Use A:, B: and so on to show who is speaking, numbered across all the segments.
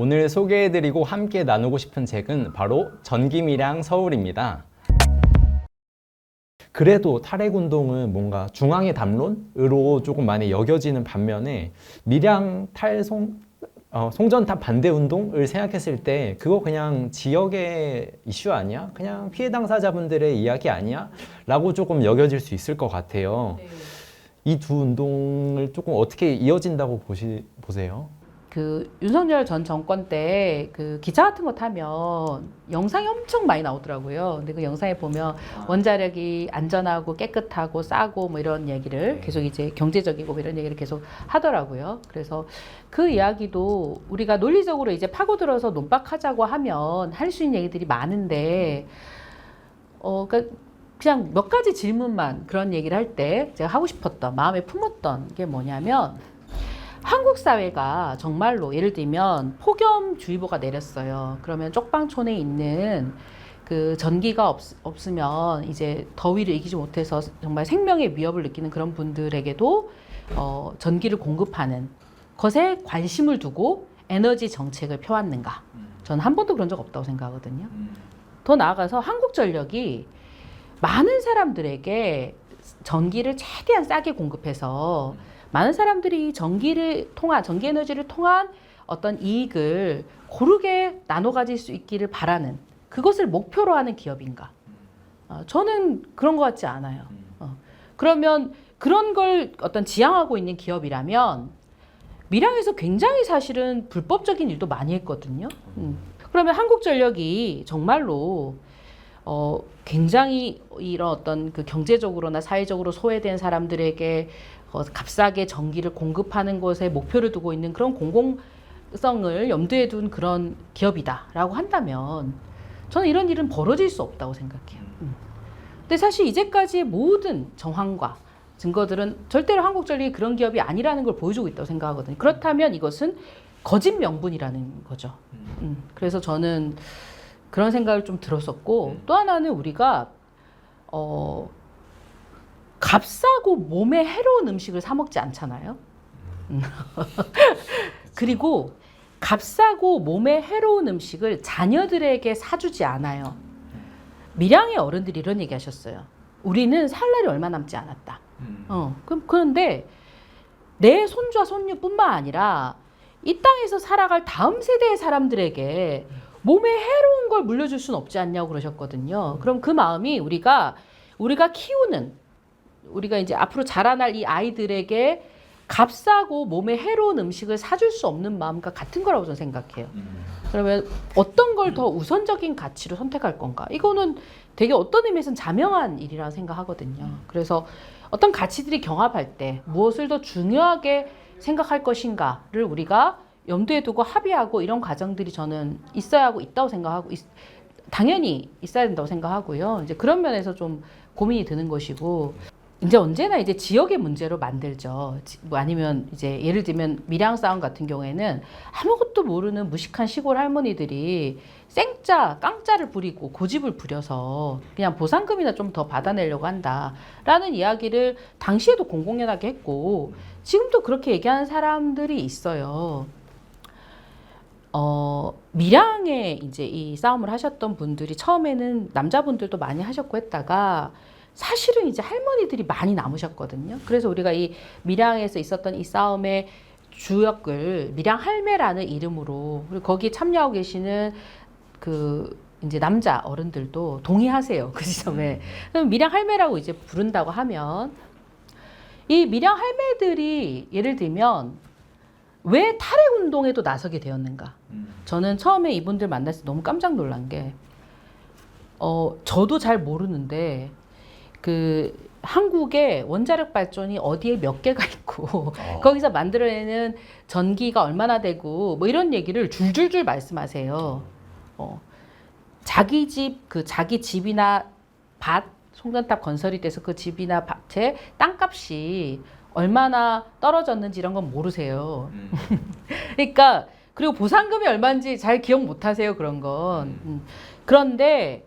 A: 오늘 소개해드리고 함께 나누고 싶은 책은 바로 전기밀양 서울입니다. 그래도 탈핵운동은 뭔가 중앙의 담론으로 조금 많이 여겨지는 반면에 밀양 송전탑 반대운동을 생각했을 때 그거 그냥 지역의 이슈 아니야? 그냥 피해 당사자분들의 이야기 아니야? 라고 조금 여겨질 수 있을 것 같아요.
B: 네.
A: 이 두 운동을 조금 어떻게 이어진다고 보세요?
B: 그 윤석열 전 정권 때 그 기차 같은 거 타면 영상이 엄청 많이 나오더라고요. 근데 그 영상에 보면 원자력이 안전하고 깨끗하고 싸고 뭐 이런 얘기를 계속 이제 경제적이고 뭐 이런 얘기를 계속 하더라고요. 그래서 그 이야기도 우리가 논리적으로 이제 파고들어서 논박하자고 하면 할 수 있는 얘기들이 많은데, 그러니까 그냥 몇 가지 질문만 그런 얘기를 할 때 제가 하고 싶었던, 마음에 품었던 게 뭐냐면, 한국 사회가 정말로 예를 들면 폭염주의보가 내렸어요. 그러면 쪽방촌에 있는 그 전기가 없으면 이제 더위를 이기지 못해서 정말 생명의 위협을 느끼는 그런 분들에게도 전기를 공급하는 것에 관심을 두고 에너지 정책을 펴왔는가? 저는 한 번도 그런 적 없다고 생각하거든요. 더 나아가서 한국전력이 많은 사람들에게 전기를 최대한 싸게 공급해서 많은 사람들이 전기 에너지를 통한 어떤 이익을 고르게 나눠 가질 수 있기를 바라는, 그것을 목표로 하는 기업인가? 저는 그런 것 같지 않아요. 그러면 그런 걸 어떤 지향하고 있는 기업이라면 밀양에서 굉장히 사실은 불법적인 일도 많이 했거든요. 그러면 한국전력이 정말로 굉장히 이런 어떤 그 경제적으로나 사회적으로 소외된 사람들에게 값싸게 전기를 공급하는 것에 목표를 두고 있는 그런 공공성을 염두에 둔 그런 기업이다라고 한다면 저는 이런 일은 벌어질 수 없다고 생각해요. 근데 사실 이제까지의 모든 정황과 증거들은 절대로 한국전력이 그런 기업이 아니라는 걸 보여주고 있다고 생각하거든요. 그렇다면 이것은 거짓 명분이라는 거죠. 그래서 저는 그런 생각을 좀 들었었고, 또 하나는 우리가 값싸고 몸에 해로운 음식을 사 먹지 않잖아요. 그리고 값싸고 몸에 해로운 음식을 자녀들에게 사주지 않아요. 밀양의 어른들이 이런 얘기 하셨어요. 우리는 살 날이 얼마 남지 않았다. 그런데 내 손주와 손녀뿐만 아니라 이 땅에서 살아갈 다음 세대의 사람들에게 몸에 해로운 걸 물려줄 수는 없지 않냐고 그러셨거든요. 그럼 그 마음이 우리가 키우는, 우리가 이제 앞으로 자라날 이 아이들에게 값싸고 몸에 해로운 음식을 사줄 수 없는 마음과 같은 거라고 저는 생각해요. 그러면 어떤 걸 더 우선적인 가치로 선택할 건가? 이거는 되게 어떤 의미에서는 자명한 일이라고 생각하거든요. 그래서 어떤 가치들이 경합할 때 무엇을 더 중요하게 생각할 것인가를 우리가 염두에 두고 합의하고 이런 과정들이 저는 있어야 하고 있다고 생각하고 당연히 있어야 된다고 생각하고요. 이제 그런 면에서 좀 고민이 드는 것이고, 이제 언제나 이제 지역의 문제로 만들죠. 뭐 아니면 이제 예를 들면 밀양 싸움 같은 경우에는 아무것도 모르는 무식한 시골 할머니들이 깡짜를 부리고 고집을 부려서 그냥 보상금이나 좀 더 받아내려고 한다라는 이야기를 당시에도 공공연하게 했고 지금도 그렇게 얘기하는 사람들이 있어요. 밀양에 이제 이 싸움을 하셨던 분들이 처음에는 남자분들도 많이 하셨고 했다가 사실은 이제 할머니들이 많이 남으셨거든요. 그래서 우리가 이 밀양에서 있었던 이 싸움의 주역을 밀양 할매라는 이름으로, 그리고 거기에 참여하고 계시는 그 이제 남자 어른들도 동의하세요. 그 지점에. 그럼 밀양 할매라고 이제 부른다고 하면 이 밀양 할매들이 예를 들면 왜 탈핵 운동에도 나서게 되었는가? 저는 처음에 이분들 만났을 때 너무 깜짝 놀란 게, 저도 잘 모르는데 그 한국의 원자력 발전이 어디에 몇 개가 있고 거기서 만들어내는 전기가 얼마나 되고 뭐 이런 얘기를 줄줄줄 말씀하세요. 자기 집이나 밭, 송전탑 건설이 돼서 그 집이나 밭에 땅값이 얼마나 떨어졌는지 이런 건 모르세요. 그러니까 그리고 보상금이 얼마인지 잘 기억 못 하세요. 그런 건. 그런데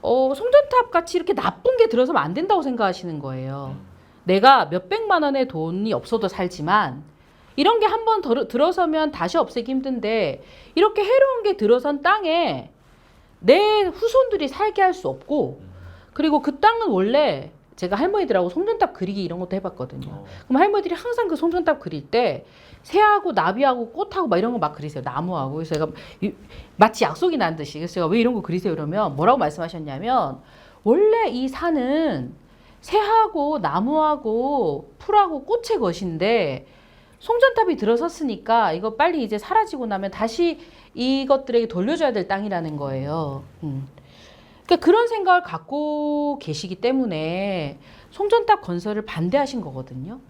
B: 송전탑 같이 이렇게 나쁜 게 들어서면 안 된다고 생각하시는 거예요. 내가 몇백만 원의 돈이 없어도 살지만 이런 게 한번 들어서면 다시 없애기 힘든데 이렇게 해로운 게 들어선 땅에 내 후손들이 살게 할 수 없고 그리고 그 땅은 원래 제가 할머니들하고 송전탑 그리기 이런 것도 해봤거든요. 그럼 할머니들이 항상 그 송전탑 그릴 때 새하고 나비하고 꽃하고 막 이런 거 막 그리세요. 나무하고. 그래서 제가 마치 약속이 난 듯이 그래서 제가 왜 이런 거 그리세요? 이러면 뭐라고 말씀하셨냐면 원래 이 산은 새하고 나무하고 풀하고 꽃의 것인데 송전탑이 들어섰으니까 이거 빨리 이제 사라지고 나면 다시 이것들에게 돌려줘야 될 땅이라는 거예요. 그러니까 그런 생각을 갖고 계시기 때문에 송전탑 건설을 반대하신 거거든요.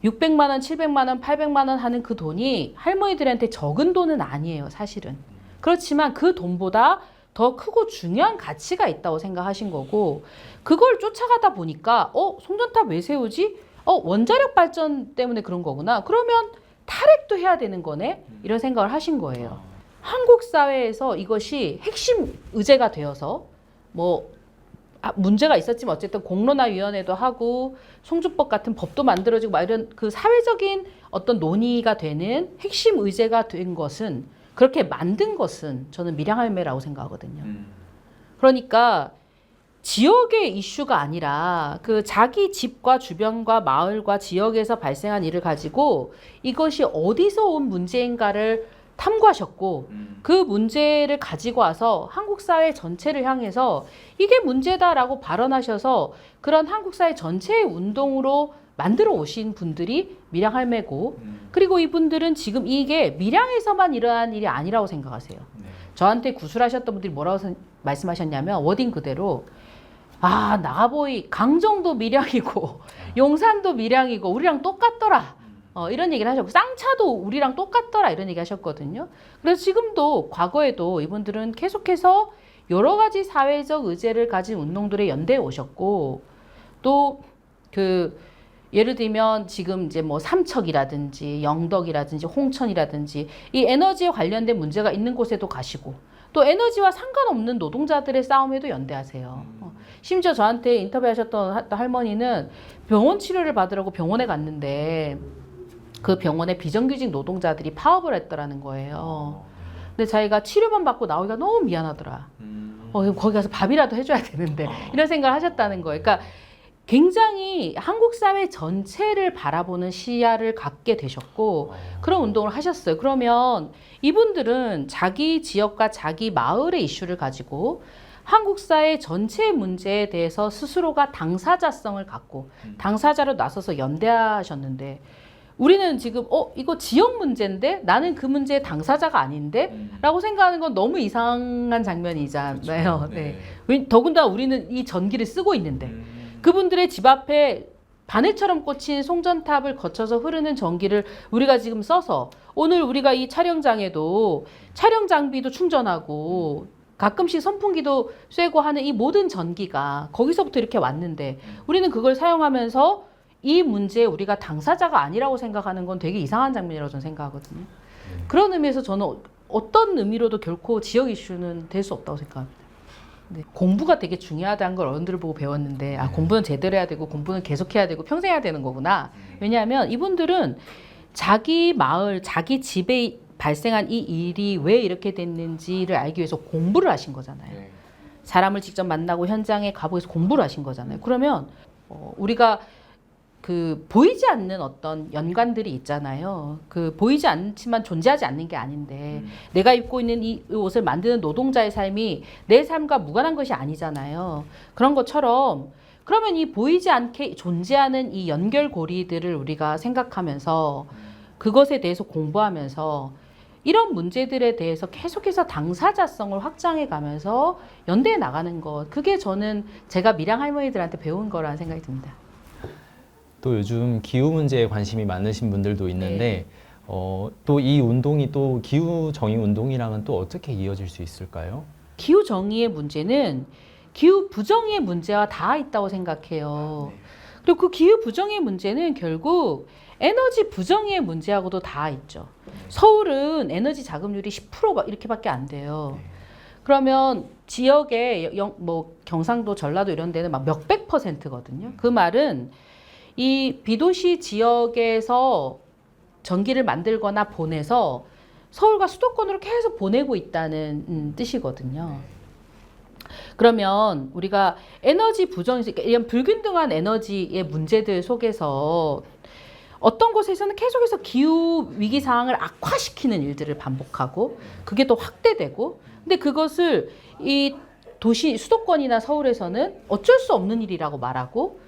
B: 600만 원, 700만 원, 800만 원 하는 그 돈이 할머니들한테 적은 돈은 아니에요, 사실은. 그렇지만 그 돈보다 더 크고 중요한 가치가 있다고 생각하신 거고 그걸 쫓아가다 보니까 송전탑 왜 세우지? 원자력 발전 때문에 그런 거구나. 그러면 탈핵도 해야 되는 거네? 이런 생각을 하신 거예요. 한국 사회에서 이것이 핵심 의제가 되어서 문제가 있었지만 어쨌든 공론화위원회도 하고 송주법 같은 법도 만들어지고 막 이런 그 사회적인 어떤 논의가 되는 핵심 의제가 된 것은 그렇게 만든 것은 저는 밀양할매라고 생각하거든요. 그러니까 지역의 이슈가 아니라 그 자기 집과 주변과 마을과 지역에서 발생한 일을 가지고 이것이 어디서 온 문제인가를 탐구하셨고 그 문제를 가지고 와서 한국 사회 전체를 향해서 이게 문제다라고 발언하셔서 그런 한국 사회 전체의 운동으로 만들어 오신 분들이 밀양할매고 그리고 이분들은 지금 이게 밀양에서만 일어난 일이 아니라고 생각하세요. 저한테 구술하셨던 분들이 뭐라고 말씀하셨냐면 워딩 그대로 나가보이 강정도 밀양이고 용산도 밀양이고 우리랑 똑같더라. 이런 얘기를 하셨고 쌍차도 우리랑 똑같더라 이런 얘기 하셨거든요. 그래서 지금도 과거에도 이분들은 계속해서 여러 가지 사회적 의제를 가진 운동들에 연대해 오셨고 또 예를 들면 지금 이제 삼척이라든지 영덕이라든지 홍천이라든지 이 에너지에 관련된 문제가 있는 곳에도 가시고 또 에너지와 상관없는 노동자들의 싸움에도 연대하세요. 심지어 저한테 인터뷰하셨던 할머니는 병원 치료를 받으려고 병원에 갔는데 그 병원에 비정규직 노동자들이 파업을 했더라는 거예요. 근데 자기가 치료만 받고 나오기가 너무 미안하더라. 거기 가서 밥이라도 해줘야 되는데 이런 생각을 하셨다는 거예요. 그러니까 굉장히 한국 사회 전체를 바라보는 시야를 갖게 되셨고 그런 운동을 하셨어요. 그러면 이분들은 자기 지역과 자기 마을의 이슈를 가지고 한국 사회 전체의 문제에 대해서 스스로가 당사자성을 갖고 당사자로 나서서 연대하셨는데 우리는 지금 이거 지역 문제인데 나는 그 문제의 당사자가 아닌데 라고 생각하는 건 너무 이상한 장면이잖아요.
C: 그렇죠.
B: 네. 더군다나 우리는 이 전기를 쓰고 있는데 그분들의 집 앞에 바늘처럼 꽂힌 송전탑을 거쳐서 흐르는 전기를 우리가 지금 써서 오늘 우리가 이 촬영장에도 촬영 장비도 충전하고 가끔씩 선풍기도 쐬고 하는 이 모든 전기가 거기서부터 이렇게 왔는데 우리는 그걸 사용하면서 이 문제에 우리가 당사자가 아니라고 생각하는 건 되게 이상한 장면이라고 저는 생각하거든요. 그런 의미에서 저는 어떤 의미로도 결코 지역 이슈는 될 수 없다고 생각합니다. 네. 공부가 되게 중요하다는 걸 어른들을 보고 배웠는데 공부는 제대로 해야 되고 공부는 계속해야 되고 평생 해야 되는 거구나. 왜냐하면 이분들은 자기 마을, 자기 집에 발생한 이 일이 왜 이렇게 됐는지를 알기 위해서 공부를 하신 거잖아요. 사람을 직접 만나고 현장에 가보해서 공부를 하신 거잖아요. 그러면 우리가 보이지 않는 어떤 연관들이 있잖아요. 보이지 않지만 존재하지 않는 게 아닌데 내가 입고 있는 이 옷을 만드는 노동자의 삶이 내 삶과 무관한 것이 아니잖아요. 그런 것처럼 그러면 이 보이지 않게 존재하는 이 연결고리들을 우리가 생각하면서 그것에 대해서 공부하면서 이런 문제들에 대해서 계속해서 당사자성을 확장해 가면서 연대해 나가는 것. 그게 저는 제가 밀양 할머니들한테 배운 거라는 생각이 듭니다.
A: 또 요즘 기후 문제에 관심이 많으신 분들도 있는데 또 이 운동이 또 기후 정의 운동이랑은 또 어떻게 이어질 수 있을까요?
B: 기후 정의의 문제는 기후 부정의 문제와 다 있다고 생각해요. 그리고 그 기후 부정의 문제는 결국 에너지 부정의 문제하고도 다 있죠. 서울은 에너지 자급률이 10% 이렇게밖에 안 돼요. 그러면 지역에 경상도, 전라도 이런 데는 막 몇백 %거든요. 그 말은 이 비도시 지역에서 전기를 만들거나 보내서 서울과 수도권으로 계속 보내고 있다는 뜻이거든요. 그러면 우리가 에너지 부정, 이런 불균등한 에너지의 문제들 속에서 어떤 곳에서는 계속해서 기후 위기 상황을 악화시키는 일들을 반복하고 그게 또 확대되고 근데 그것을 이 도시 수도권이나 서울에서는 어쩔 수 없는 일이라고 말하고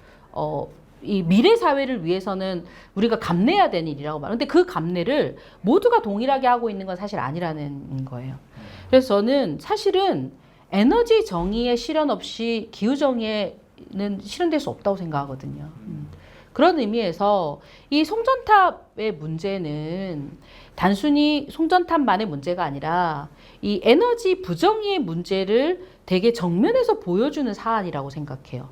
B: 이 미래 사회를 위해서는 우리가 감내해야 되는 일이라고 말하고 근데 그 감내를 모두가 동일하게 하고 있는 건 사실 아니라는 거예요. 그래서 저는 사실은 에너지 정의의 실현 없이 기후 정의는 실현될 수 없다고 생각하거든요. 그런 의미에서 이 송전탑의 문제는 단순히 송전탑만의 문제가 아니라 이 에너지 부정의의 문제를 되게 정면에서 보여주는 사안이라고 생각해요.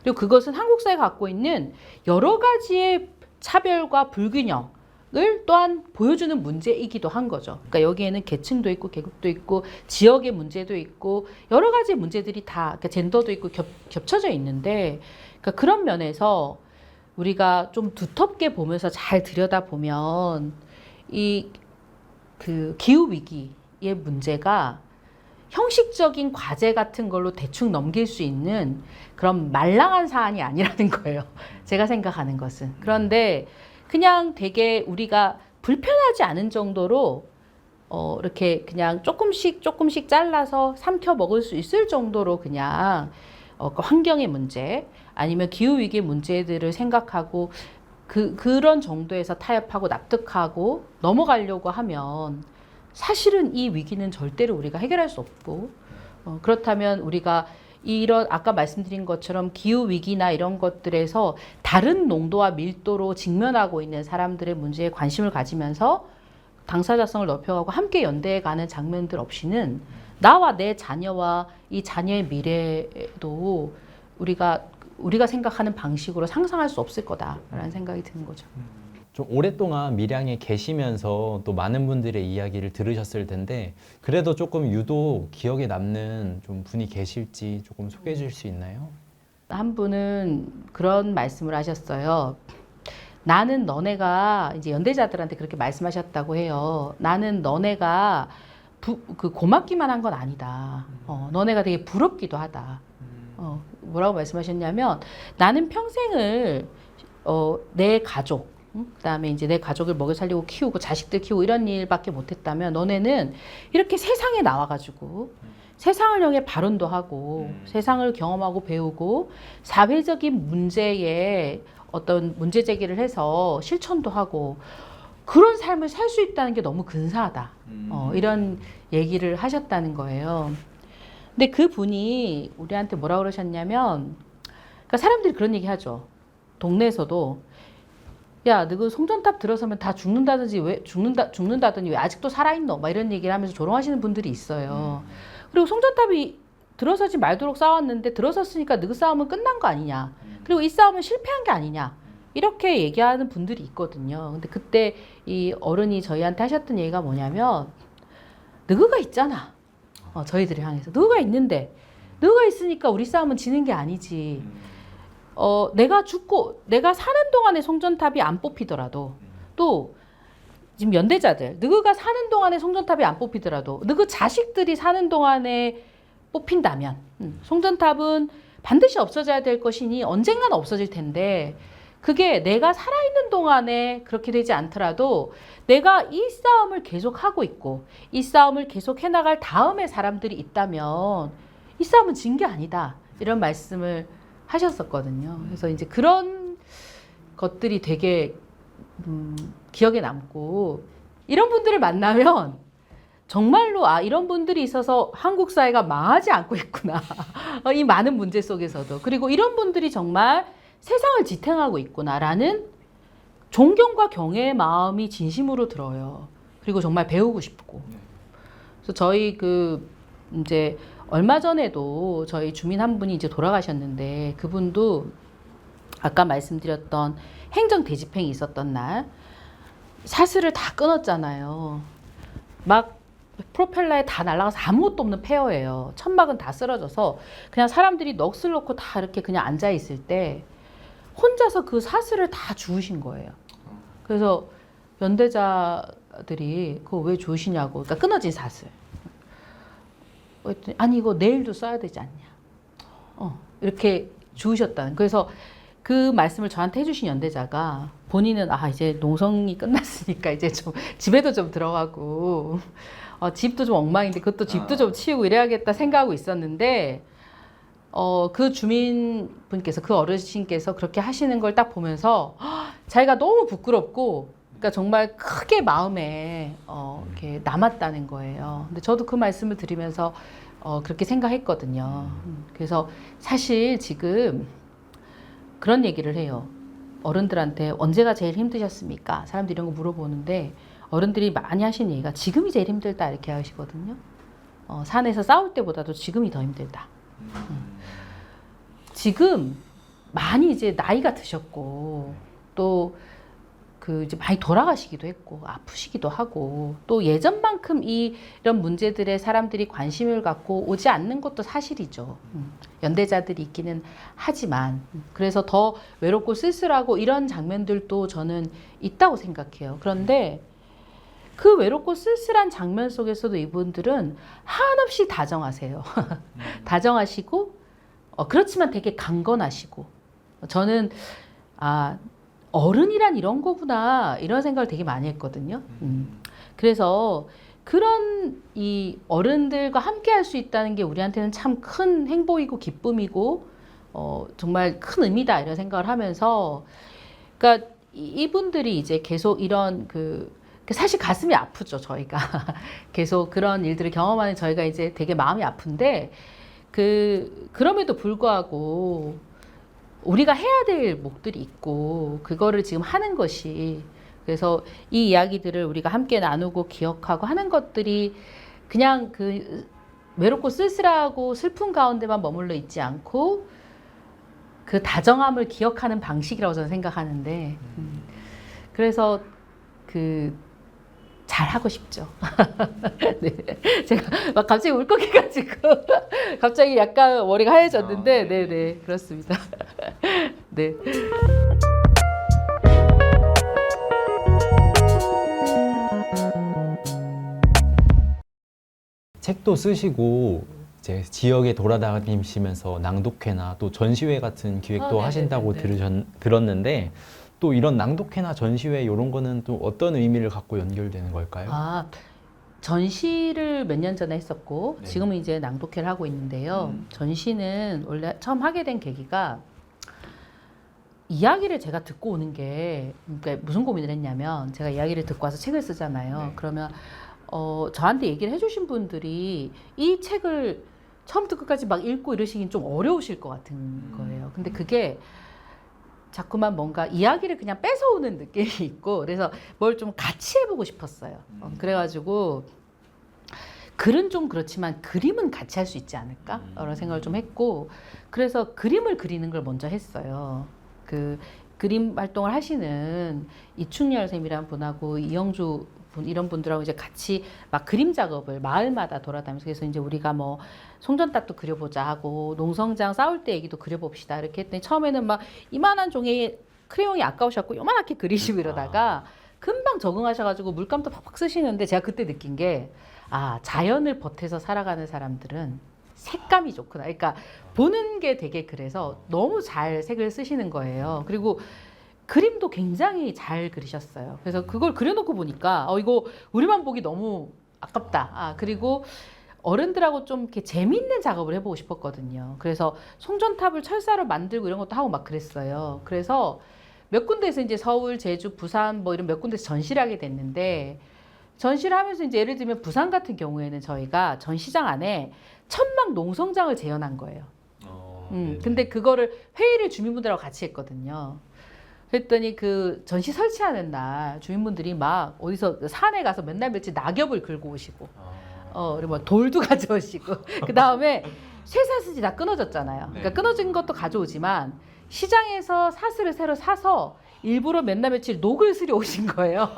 B: 그리고 그것은 한국 사회가 갖고 있는 여러 가지의 차별과 불균형을 또한 보여주는 문제이기도 한 거죠. 그러니까 여기에는 계층도 있고 계급도 있고 지역의 문제도 있고 여러 가지 문제들이 다 그러니까 젠더도 있고 겹쳐져 있는데 그러니까 그런 면에서 우리가 좀 두텁게 보면서 잘 들여다보면 이 그 기후 위기의 문제가 형식적인 과제 같은 걸로 대충 넘길 수 있는 그런 말랑한 사안이 아니라는 거예요. 제가 생각하는 것은. 그런데 그냥 되게 우리가 불편하지 않은 정도로 이렇게 그냥 조금씩 잘라서 삼켜 먹을 수 있을 정도로 그냥 환경의 문제 아니면 기후위기의 문제들을 생각하고 그런 정도에서 타협하고 납득하고 넘어가려고 하면 사실은 이 위기는 절대로 우리가 해결할 수 없고 그렇다면 우리가 이런 아까 말씀드린 것처럼 기후위기나 이런 것들에서 다른 농도와 밀도로 직면하고 있는 사람들의 문제에 관심을 가지면서 당사자성을 넓혀가고 함께 연대해가는 장면들 없이는 나와 내 자녀와 이 자녀의 미래도 우리가 생각하는 방식으로 상상할 수 없을 거다라는 생각이 드는 거죠.
A: 좀 오랫동안 밀양에 계시면서 또 많은 분들의 이야기를 들으셨을 텐데 그래도 조금 유독 기억에 남는 좀 분이 계실지 조금 소개해 주실 수 있나요?
B: 한 분은 그런 말씀을 하셨어요. 나는 너네가 이제 연대자들한테 그렇게 말씀하셨다고 해요. 나는 너네가 고맙기만 한 건 아니다. 너네가 되게 부럽기도 하다. 뭐라고 말씀하셨냐면 나는 평생을 내 가족 그다음에 이제 내 가족을 먹여 살리고 키우고 자식들 키우고 이런 일밖에 못했다면 너네는 이렇게 세상에 나와가지고 세상을 향해 발언도 하고 세상을 경험하고 배우고 사회적인 문제에 어떤 문제 제기를 해서 실천도 하고 그런 삶을 살 수 있다는 게 너무 근사하다. 이런 얘기를 하셨다는 거예요. 근데 그 분이 우리한테 뭐라 그러셨냐면 그러니까 사람들이 그런 얘기 하죠. 동네에서도 야, 너 그 송전탑 들어서면 다 죽는다든지 왜 죽는다더니 왜 아직도 살아있노? 막 이런 얘기를 하면서 조롱하시는 분들이 있어요. 그리고 송전탑이 들어서지 말도록 싸웠는데 들어섰으니까 너 그 싸움은 끝난 거 아니냐? 그리고 이 싸움은 실패한 게 아니냐? 이렇게 얘기하는 분들이 있거든요. 근데 그때 이 어른이 저희한테 하셨던 얘기가 뭐냐면 너가 있잖아. 저희들을 향해서 너가 있는데 너가 있으니까 우리 싸움은 지는 게 아니지. 내가 죽고 내가 사는 동안에 송전탑이 안 뽑히더라도 또 지금 연대자들 너가 사는 동안에 송전탑이 안 뽑히더라도 너그 자식들이 사는 동안에 뽑힌다면 송전탑은 반드시 없어져야 될 것이니 언젠가는 없어질 텐데 그게 내가 살아있는 동안에 그렇게 되지 않더라도 내가 이 싸움을 계속하고 있고 이 싸움을 계속 해나갈 다음에 사람들이 있다면 이 싸움은 진 게 아니다. 이런 말씀을 하셨었거든요. 그래서 이제 그런 것들이 되게 기억에 남고 이런 분들을 만나면 정말로 이런 분들이 있어서 한국 사회가 망하지 않고 있구나. 이 많은 문제 속에서도. 그리고 이런 분들이 정말 세상을 지탱하고 있구나라는 존경과 경애의 마음이 진심으로 들어요. 그리고 정말 배우고 싶고. 그래서 저희 이제 얼마 전에도 저희 주민 한 분이 이제 돌아가셨는데 그분도 아까 말씀드렸던 행정 대집행이 있었던 날 사슬을 다 끊었잖아요. 막 프로펠러에 다 날아가서 아무것도 없는 폐허예요. 천막은 다 쓰러져서 그냥 사람들이 넋을 놓고 다 이렇게 그냥 앉아 있을 때 혼자서 그 사슬을 다 주우신 거예요. 그래서 연대자들이 그거 왜 주시냐고. 그러니까 끊어진 사슬. 그랬더니 아니 이거 내일도 써야 되지 않냐. 이렇게 주우셨다는. 그래서 그 말씀을 저한테 해주신 연대자가 본인은 이제 농성이 끝났으니까 이제 좀 집에도 좀 들어가고 집도 좀 엉망인데 그것도 집도 좀 치우고 이래야겠다 생각하고 있었는데 그 주민분께서 그 어르신께서 그렇게 하시는 걸 딱 보면서 자기가 너무 부끄럽고 그러니까 정말 크게 마음에 이렇게 남았다는 거예요. 근데 저도 그 말씀을 드리면서 그렇게 생각했거든요. 그래서 사실 지금 그런 얘기를 해요. 어른들한테 언제가 제일 힘드셨습니까? 사람들이 이런 거 물어보는데 어른들이 많이 하시는 얘기가 지금이 제일 힘들다 이렇게 하시거든요. 산에서 싸울 때보다도 지금이 더 힘들다. 지금 많이 이제 나이가 드셨고 또 그 이제 많이 돌아가시기도 했고 아프시기도 하고 또 예전만큼 이런 문제들에 사람들이 관심을 갖고 오지 않는 것도 사실이죠. 연대자들이 있기는 하지만 그래서 더 외롭고 쓸쓸하고 이런 장면들도 저는 있다고 생각해요. 그런데 그 외롭고 쓸쓸한 장면 속에서도 이분들은 한없이 다정하세요. 다정하시고 그렇지만 되게 강건하시고 저는 어른이란 이런 거구나 이런 생각을 되게 많이 했거든요. 그래서 그런 이 어른들과 함께 할 수 있다는 게 우리한테는 참 큰 행복이고 기쁨이고 정말 큰 의미다 이런 생각을 하면서 그러니까 이분들이 이제 계속 이런 사실 가슴이 아프죠 저희가 계속 그런 일들을 경험하는 저희가 이제 되게 마음이 아픈데 그럼에도 불구하고 우리가 해야 될 몫들이 있고 그거를 지금 하는 것이 그래서 이 이야기들을 우리가 함께 나누고 기억하고 하는 것들이 그냥 그 외롭고 쓸쓸하고 슬픈 가운데만 머물러 있지 않고 그 다정함을 기억하는 방식이라고 저는 생각하는데 그래서 잘하고 싶죠. 네. 제가 막 갑자기 울컥해가지고 갑자기 약간 머리가 하얘졌는데 네네 그렇습니다. 네.
A: 책도 쓰시고 이제 지역에 돌아다니시면서 낭독회나 또 전시회 같은 기획도 하신다고 들었는데 또 이런 낭독회나 전시회 이런 거는 또 어떤 의미를 갖고 연결되는 걸까요?
B: 전시를 몇 년 전에 했었고
A: 네.
B: 지금은 이제 낭독회를 하고 있는데요. 전시는 원래 처음 하게 된 계기가 이야기를 제가 듣고 오는 게 그러니까 무슨 고민을 했냐면 제가 이야기를 듣고 와서 책을 쓰잖아요.
A: 네.
B: 그러면 저한테 얘기를 해주신 분들이 이 책을 처음부터 끝까지 막 읽고 이러시긴 좀 어려우실 것 같은 거예요. 근데 그게 자꾸만 뭔가 이야기를 그냥 뺏어오는 느낌이 있고 그래서 뭘 좀 같이 해보고 싶었어요. 그래가지고 글은 좀 그렇지만 그림은 같이 할 수 있지 않을까? 라는 생각을 좀 했고 그래서 그림을 그리는 걸 먼저 했어요. 그림 활동을 하시는 이충렬 쌤이라는 분하고 이영주 분 이런 분들하고 이제 같이 막 그림 작업을 마을마다 돌아다니면서 그래서 이제 우리가 뭐 송전탑도 그려보자 하고 농성장 싸울 때 얘기도 그려봅시다 이렇게 했더니 처음에는 막 이만한 종이에 크레용이 아까우셨고 요만하게 그리시고 이러다가 금방 적응하셔가지고 물감도 팍팍 쓰시는데 제가 그때 느낀 게 자연을 보태서 살아가는 사람들은 색감이 좋구나. 그러니까 보는 게 되게 그래서 너무 잘 색을 쓰시는 거예요. 그리고 그림도 굉장히 잘 그리셨어요. 그래서 그걸 그려놓고 보니까 이거 우리만 보기 너무 아깝다. 그리고 어른들하고 좀 이렇게 재미있는 작업을 해보고 싶었거든요. 그래서 송전탑을 철사로 만들고 이런 것도 하고 막 그랬어요. 그래서 몇 군데에서 이제 서울, 제주, 부산 뭐 이런 몇 군데에서 전시를 하게 됐는데 전시를 하면서 이제 예를 들면 부산 같은 경우에는 저희가 전시장 안에 천막 농성장을 재현한 거예요. 근데 그거를 회의를 주민분들하고 같이 했거든요. 그랬더니 그 전시 설치하는 날 주민분들이 막 어디서 산에 가서 맨날 며칠 낙엽을 긁고 오시고 그리고 뭐 돌도 가져오시고 그 다음에 쇠사슬이 다 끊어졌잖아요. 그러니까 끊어진 것도 가져오지만 시장에서 사슬을 새로 사서 일부러 맨날 며칠 녹을 쓰려 오신 거예요.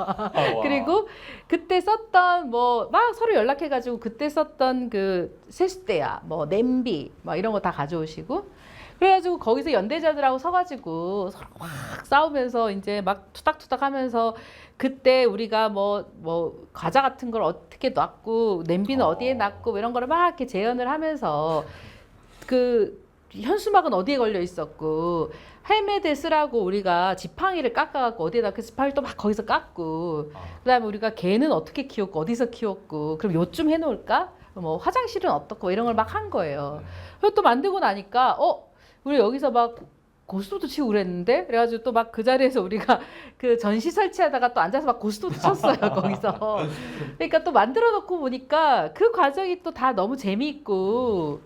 B: 그리고 그때 썼던 뭐 막 서로 연락해가지고 그때 썼던 그 세숫대야, 뭐 냄비, 막 이런 거 다 가져오시고 그래가지고 거기서 연대자들하고 서가지고 서로 막 싸우면서 이제 막 투닥투닥 하면서 그때 우리가 뭐 과자 같은 걸 어떻게 놨고 냄비는 어디에 놨고 뭐 이런 거를 막 이렇게 재현을 하면서 그 현수막은 어디에 걸려 있었고 헬멧에 쓰라고 우리가 지팡이를 깎아갖고 어디에다 그 지팡이를 또 막 거기서 깎고 그다음에 우리가 개는 어떻게 키웠고 어디서 키웠고 그럼 요쯤 해놓을까? 뭐 화장실은 어떻고 이런 걸 막 한 거예요. 그리고 또 만들고 나니까 우리 여기서 막 고스톱도 치고 그랬는데 그래가지고 또 막 그 자리에서 우리가 그 전시 설치하다가 또 앉아서 막 고스톱도 쳤어요 거기서. 그러니까 또 만들어 놓고 보니까 그 과정이 또 다 너무 재미있고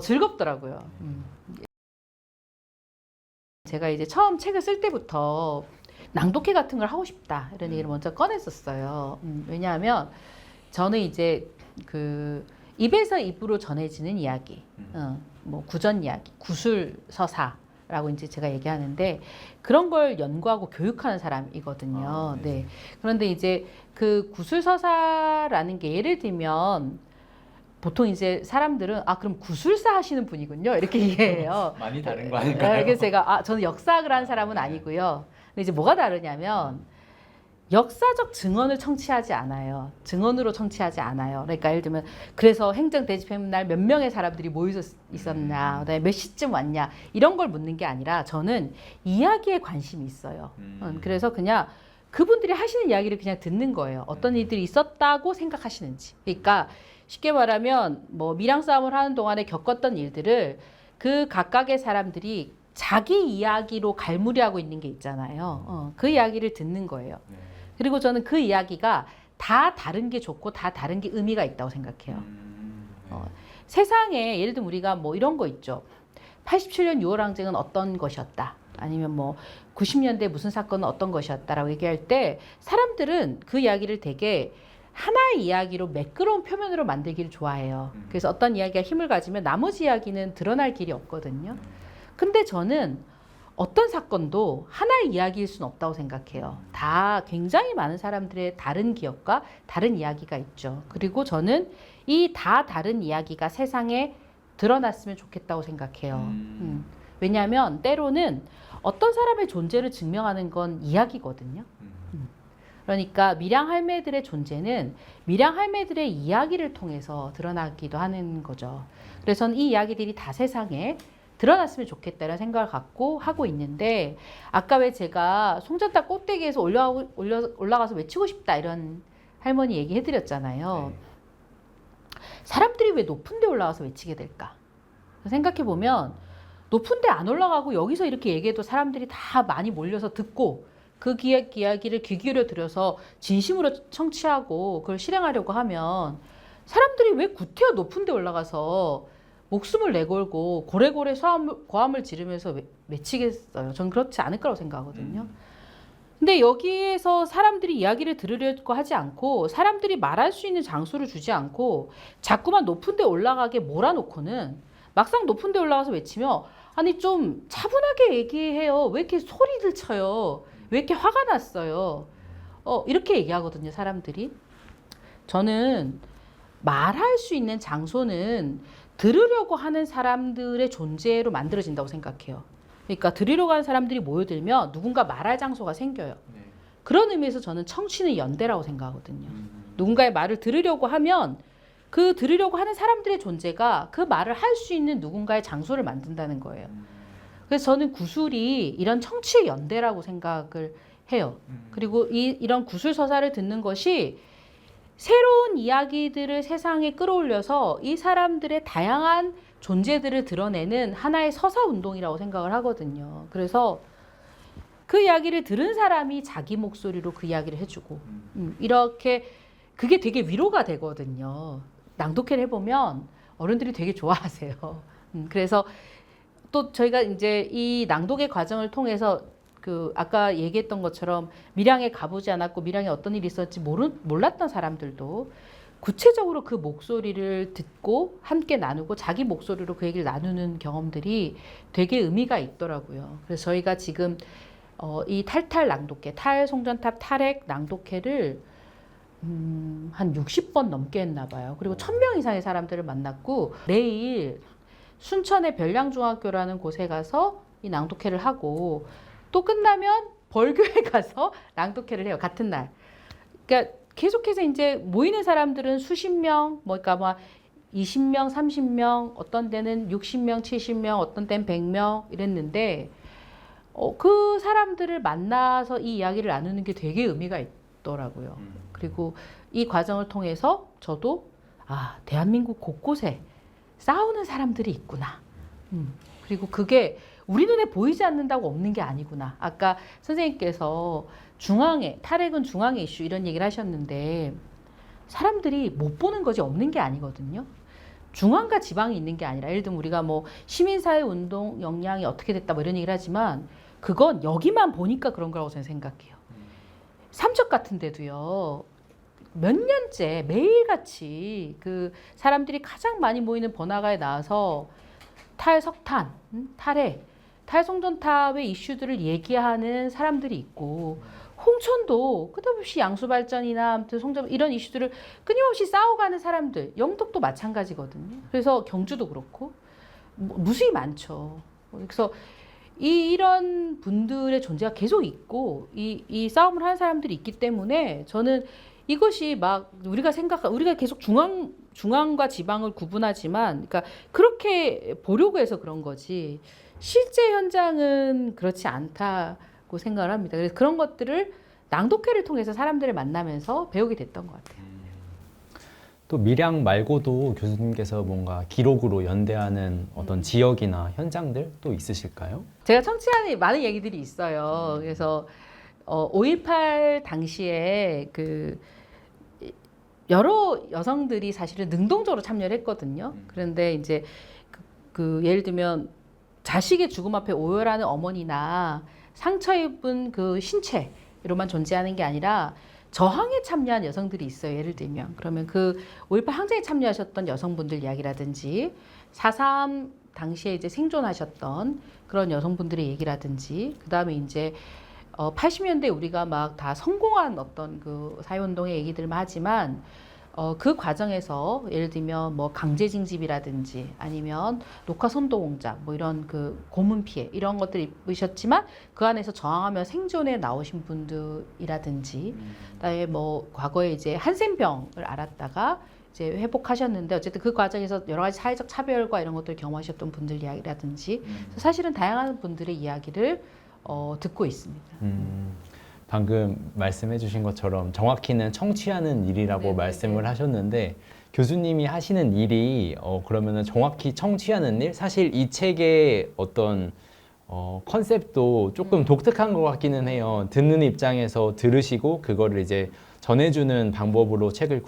B: 즐겁더라고요. 제가 이제 처음 책을 쓸 때부터 낭독회 같은 걸 하고 싶다 이런 얘기를 먼저 꺼냈었어요. 왜냐하면 저는 이제 그 입에서 입으로 전해지는 이야기, 뭐 구전 이야기, 구술 서사라고 이제 제가 얘기하는데 그런 걸 연구하고 교육하는 사람이거든요. 네. 그런데 이제 그 구술 서사라는 게 예를 들면 보통 이제 사람들은 그럼 구술사 하시는 분이군요 이렇게 이해해요.
C: 많이 다른 거 아닐까요?
B: 그래서 제가 저는 역사학을 하는 사람은 아니고요. 근데 이제 뭐가 다르냐면 역사적 증언을 청취하지 않아요. 증언으로 청취하지 않아요. 그러니까 예를 들면 그래서 행정 대집행 날 몇 명의 사람들이 모여 있었나, 그다음에 몇 시쯤 왔냐 이런 걸 묻는 게 아니라 저는 이야기에 관심이 있어요. 그래서 그냥 그분들이 하시는 이야기를 그냥 듣는 거예요. 어떤 일들이 있었다고 생각하시는지. 그러니까 쉽게 말하면 뭐 밀양 싸움을 하는 동안에 겪었던 일들을 그 각각의 사람들이 자기 이야기로 갈무리하고 있는 게 있잖아요. 그 이야기를 듣는 거예요. 그리고 저는 그 이야기가 다 다른 게 좋고 다 다른 게 의미가 있다고 생각해요. 세상에 예를 들면 우리가 뭐 이런 거 있죠. 87년 6월 항쟁은 어떤 것이었다. 아니면 뭐 90년대 무슨 사건은 어떤 것이었다라고 얘기할 때 사람들은 그 이야기를 되게 하나의 이야기로 매끄러운 표면으로 만들기를 좋아해요. 그래서 어떤 이야기가 힘을 가지면 나머지 이야기는 드러날 길이 없거든요. 근데 저는 어떤 사건도 하나의 이야기일 수는 없다고 생각해요. 다 굉장히 많은 사람들의 다른 기억과 다른 이야기가 있죠. 그리고 저는 이 다 다른 이야기가 세상에 드러났으면 좋겠다고 생각해요. 왜냐하면 때로는 어떤 사람의 존재를 증명하는 건 이야기거든요. 그러니까 밀양 할매들의 존재는 밀양 할매들의 이야기를 통해서 드러나기도 하는 거죠. 그래서 저는 이 이야기들이 다 세상에 드러났으면 좋겠다는 생각을 갖고 하고 있는데 아까 왜 제가 송전탑 꼭대기에서 올라가서 외치고 싶다 이런 할머니 얘기 해드렸잖아요. 사람들이 왜 높은 데 올라가서 외치게 될까? 생각해 보면 높은 데 안 올라가고 여기서 이렇게 얘기해도 사람들이 다 많이 몰려서 듣고 그 이야기를 귀 기울여 들여서 진심으로 청취하고 그걸 실행하려고 하면 사람들이 왜 구태여 높은 데 올라가서 목숨을 내걸고 고래고래 고함을 지르면서 외치겠어요. 전 그렇지 않을 거라고 생각하거든요. 근데 여기에서 사람들이 이야기를 들으려고 하지 않고 사람들이 말할 수 있는 장소를 주지 않고 자꾸만 높은 데 올라가게 몰아놓고는 막상 높은 데 올라가서 외치며 아니 좀 차분하게 얘기해요. 왜 이렇게 소리를 쳐요? 왜 이렇게 화가 났어요? 이렇게 얘기하거든요, 사람들이. 저는 말할 수 있는 장소는 들으려고 하는 사람들의 존재로 만들어진다고 생각해요. 그러니까 들으려고 하는 사람들이 모여들면 누군가 말할 장소가 생겨요. 그런 의미에서 저는 청취는 연대라고 생각하거든요. 누군가의 말을 들으려고 하면 그 들으려고 하는 사람들의 존재가 그 말을 할 수 있는 누군가의 장소를 만든다는 거예요. 그래서 저는 구술이 이런 청취의 연대라고 생각을 해요. 그리고 이런 구술 서사를 듣는 것이 새로운 이야기들을 세상에 끌어올려서 이 사람들의 다양한 존재들을 드러내는 하나의 서사 운동이라고 생각을 하거든요. 그래서 그 이야기를 들은 사람이 자기 목소리로 그 이야기를 해주고 이렇게 그게 되게 위로가 되거든요. 낭독회를 해보면 어른들이 되게 좋아하세요. 그래서 또 저희가 이제 이 낭독의 과정을 통해서 그 아까 얘기했던 것처럼 밀양에 가보지 않았고 밀양에 어떤 일이 있었지 몰랐던 사람들도 구체적으로 그 목소리를 듣고 함께 나누고 자기 목소리로 그 얘기를 나누는 경험들이 되게 의미가 있더라고요. 그래서 저희가 지금 이 탈탈 낭독회, 탈송전탑 탈핵 낭독회를 한 60번 넘게 했나 봐요. 그리고 1000명 이상의 사람들을 만났고 내일 순천의 별량중학교라는 곳에 가서 이 낭독회를 하고 또 끝나면 벌교에 가서 낭독회를 해요. 같은 날. 그러니까 계속해서 이제 모이는 사람들은 수십 명, 뭐 그러니까 막 20명, 30명, 어떤 데는 60명, 70명, 어떤 데는 100명 이랬는데 그 사람들을 만나서 이 이야기를 나누는 게 되게 의미가 있더라고요. 그리고 이 과정을 통해서 저도 대한민국 곳곳에 싸우는 사람들이 있구나. 그리고 그게 우리 눈에 보이지 않는다고 없는 게 아니구나. 아까 선생님께서 탈핵은 중앙의 이슈 이런 얘기를 하셨는데 사람들이 못 보는 것이 없는 게 아니거든요. 중앙과 지방이 있는 게 아니라 예를 들면 우리가 뭐 시민사회 운동 역량이 어떻게 됐다 뭐 이런 얘기를 하지만 그건 여기만 보니까 그런 거라고 저는 생각해요. 삼척 같은 데도요. 몇 년째 매일같이 그 사람들이 가장 많이 모이는 번화가에 나와서 탈석탄, 탈핵, 탈송전탑의 이슈들을 얘기하는 사람들이 있고 홍천도 끝없이 양수발전이나 아무튼 송전 이런 이슈들을 끊임없이 싸워가는 사람들, 영덕도 마찬가지거든요. 그래서 경주도 그렇고 무수히 많죠. 그래서 이런 분들의 존재가 계속 있고 이 싸움을 하는 사람들이 있기 때문에 저는 이것이 막 우리가 계속 중앙과 지방을 구분하지만 그러니까 그렇게 보려고 해서 그런 거지 실제 현장은 그렇지 않다고 생각을 합니다. 그래서 그런 것들을 낭독회를 통해서 사람들을 만나면서 배우게 됐던 것 같아요.
A: 또 밀양 말고도 교수님께서 뭔가 기록으로 연대하는 어떤 지역이나 현장들 또 있으실까요?
B: 제가 청취하는 많은 얘기들이 있어요. 그래서 5.18 당시에 그 여러 여성들이 사실은 능동적으로 참여를 했거든요. 그런데 이제 그 예를 들면 자식의 죽음 앞에 오열하는 어머니나 상처 입은 그 신체로만 존재하는 게 아니라 저항에 참여한 여성들이 있어요. 예를 들면 그러면 그 5.18 항쟁에 참여하셨던 여성분들 이야기라든지 4.3 당시에 이제 생존하셨던 그런 여성분들의 얘기라든지 그 다음에 이제 80년대 우리가 막 다 성공한 어떤 그 사회운동의 얘기들만 하지만 그 과정에서 예를 들면 뭐 강제징집이라든지 아니면 녹화선도공작 뭐 이런 그 고문 피해 이런 것들을 입으셨지만 그 안에서 저항하며 생존해 나오신 분들이라든지 그다음에 뭐 과거에 이제 한센병을 앓았다가 이제 회복하셨는데 어쨌든 그 과정에서 여러 가지 사회적 차별과 이런 것들을 경험하셨던 분들 이야기라든지 사실은 다양한 분들의 이야기를 듣고 있습니다.
A: 방금 말씀해 주신 것처럼 정확히는 청취하는 일이라고
B: 네네네.
A: 말씀을 하셨는데 교수님이 하시는 일이 그러면은 정확히 청취하는 일? 사실 이 책의 어떤 컨셉도 조금 독특한 것 같기는 해요. 듣는 입장에서 들으시고 그거를 이제 전해주는 방법으로 책을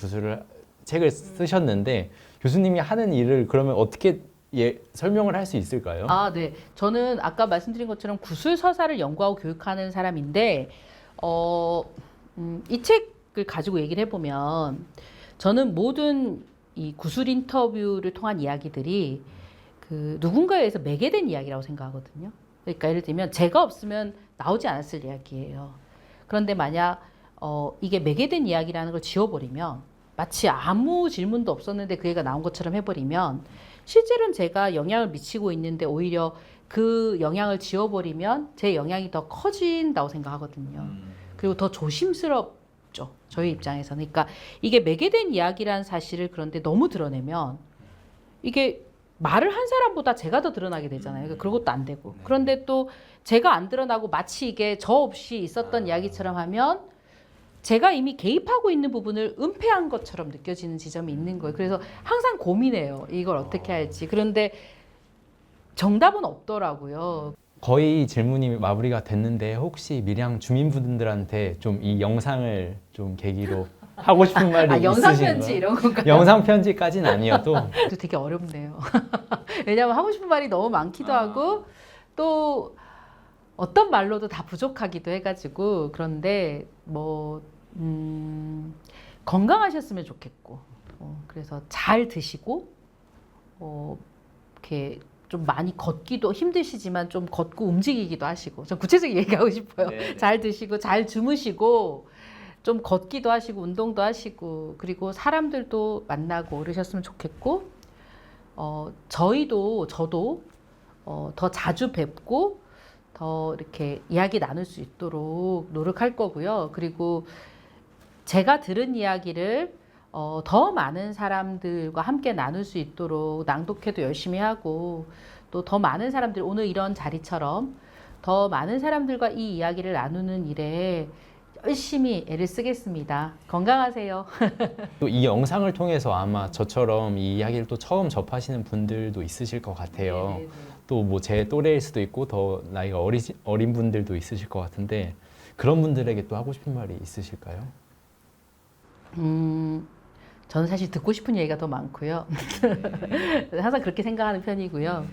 A: 쓰셨는데 교수님이 하는 일을 그러면 어떻게 설명을 할 수 있을까요?
B: 네. 저는 아까 말씀드린 것처럼 구술 서사를 연구하고 교육하는 사람인데 이 책을 가지고 얘기를 해보면 저는 모든 이 구술 인터뷰를 통한 이야기들이 그 누군가에 의해서 매개된 이야기라고 생각하거든요. 그러니까 예를 들면 제가 없으면 나오지 않았을 이야기예요. 그런데 만약 이게 매개된 이야기라는 걸 지워버리면 마치 아무 질문도 없었는데 그 얘기가 나온 것처럼 해버리면 실제로는 제가 영향을 미치고 있는데 오히려 그 영향을 지워버리면 제 영향이 더 커진다고 생각하거든요. 그리고 더 조심스럽죠. 저희 입장에서는. 그러니까 이게 매개된 이야기라는 사실을 그런데 너무 드러내면 이게 말을 한 사람보다 제가 더 드러나게 되잖아요. 그러니까 그런 것도 안 되고. 그런데 또 제가 안 드러나고 마치 이게 저 없이 있었던 이야기처럼 하면 제가 이미 개입하고 있는 부분을 은폐한 것처럼 느껴지는 지점이 있는 거예요. 그래서 항상 고민해요. 이걸 어떻게 할지. 그런데 정답은 없더라고요.
A: 거의 질문이 마무리가 됐는데 혹시 밀양 주민분들한테 좀 이 영상을 좀 계기로 하고 싶은 말이
B: 영상
A: 있으신가요?
B: 편지 이런 건가요?
A: 영상 편지까지는 아니어도
B: 또 되게 어렵네요. 왜냐하면 하고 싶은 말이 너무 많기도 하고 또 어떤 말로도 다 부족하기도 해가지고 그런데 뭐 건강하셨으면 좋겠고 그래서 잘 드시고 이렇게 좀 많이 걷기도 힘드시지만 좀 걷고 움직이기도 하시고 좀 구체적인 얘기하고 싶어요.
A: 네네.
B: 잘 드시고 잘 주무시고 좀 걷기도 하시고 운동도 하시고 그리고 사람들도 만나고 그러셨으면 좋겠고 저도 더 자주 뵙고 더 이렇게 이야기 나눌 수 있도록 노력할 거고요. 그리고 제가 들은 이야기를 더 많은 사람들과 함께 나눌 수 있도록 낭독회도 열심히 하고 또 더 많은 사람들 오늘 이런 자리처럼 더 많은 사람들과 이 이야기를 나누는 일에 열심히 애를 쓰겠습니다. 건강하세요.
A: 또 이 영상을 통해서 아마 저처럼 이 이야기를 또 처음 접하시는 분들도 있으실 것 같아요. 또 뭐 제 또래일 수도 있고 더 나이가 어린 분들도 있으실 것 같은데 그런 분들에게 또 하고 싶은 말이 있으실까요?
B: 저는 사실 듣고 싶은 얘기가 더 많고요. 항상 그렇게 생각하는 편이고요.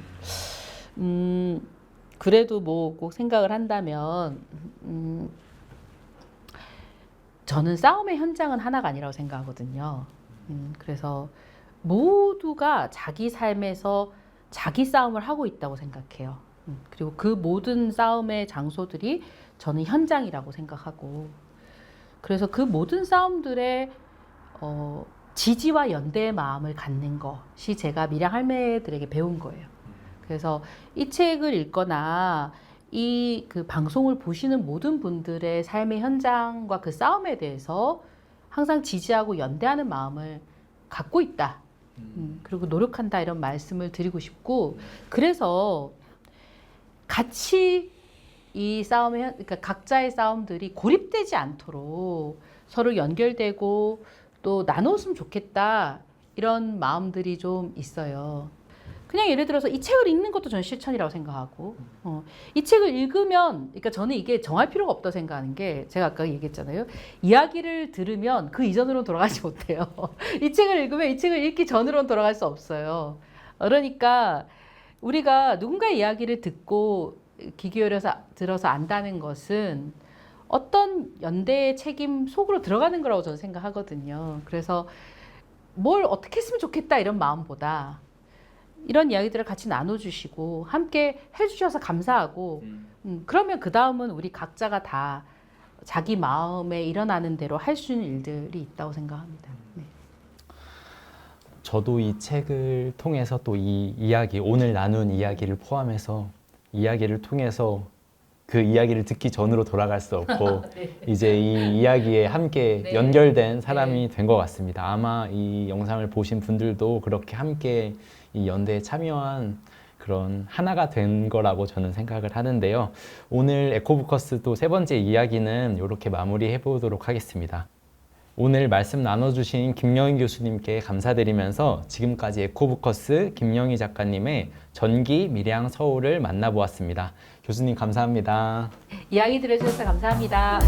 B: 그래도 뭐 꼭 생각을 한다면, 저는 싸움의 현장은 하나가 아니라고 생각하거든요. 그래서 모두가 자기 삶에서 자기 싸움을 하고 있다고 생각해요. 그리고 그 모든 싸움의 장소들이 저는 현장이라고 생각하고, 그래서 그 모든 싸움들의 지지와 연대의 마음을 갖는 것이 제가 미량 할매들에게 배운 거예요. 그래서 이 책을 읽거나 이 그 방송을 보시는 모든 분들의 삶의 현장과 그 싸움에 대해서 항상 지지하고 연대하는 마음을 갖고 있다. 그리고 노력한다 이런 말씀을 드리고 싶고, 그래서 같이 이 싸움의 그러니까 각자의 싸움들이 고립되지 않도록 서로 연결되고 또 나눴으면 좋겠다 이런 마음들이 좀 있어요. 그냥 예를 들어서 이 책을 읽는 것도 저는 실천이라고 생각하고, 이 책을 읽으면, 그러니까 저는 이게 정할 필요가 없다고 생각하는 게, 제가 아까 얘기했잖아요. 이야기를 들으면 그 이전으로는 돌아가지 못해요. 이 책을 읽으면 이 책을 읽기 전으로는 돌아갈 수 없어요. 그러니까 우리가 누군가의 이야기를 듣고 귀 기울여서 들어서 안다는 것은 어떤 연대의 책임 속으로 들어가는 거라고 저는 생각하거든요. 그래서 뭘 어떻게 했으면 좋겠다 이런 마음보다 이런 이야기들을 같이 나눠주시고 함께 해주셔서 감사하고, 그러면 그 다음은 우리 각자가 다 자기 마음에 일어나는 대로 할 수 있는 일들이 있다고 생각합니다. 네.
A: 저도 이 책을 통해서 또 이 이야기, 오늘 나눈 이야기를 포함해서 이야기를 통해서 그 이야기를 듣기 전으로 돌아갈 수 없고
B: 네.
A: 이제 이 이야기에 함께
B: 네.
A: 연결된 사람이 된 것 같습니다. 아마 이 영상을 보신 분들도 그렇게 함께 이 연대에 참여한 그런 하나가 된 거라고 저는 생각을 하는데요. 오늘 에코부커스 또 세 번째 이야기는 이렇게 마무리해 보도록 하겠습니다. 오늘 말씀 나눠주신 김영희 교수님께 감사드리면서 지금까지 에코부커스 김영희 작가님의 전기 밀양 서울을 만나보았습니다. 교수님 감사합니다.
B: 이야기 들어주셔서 감사합니다.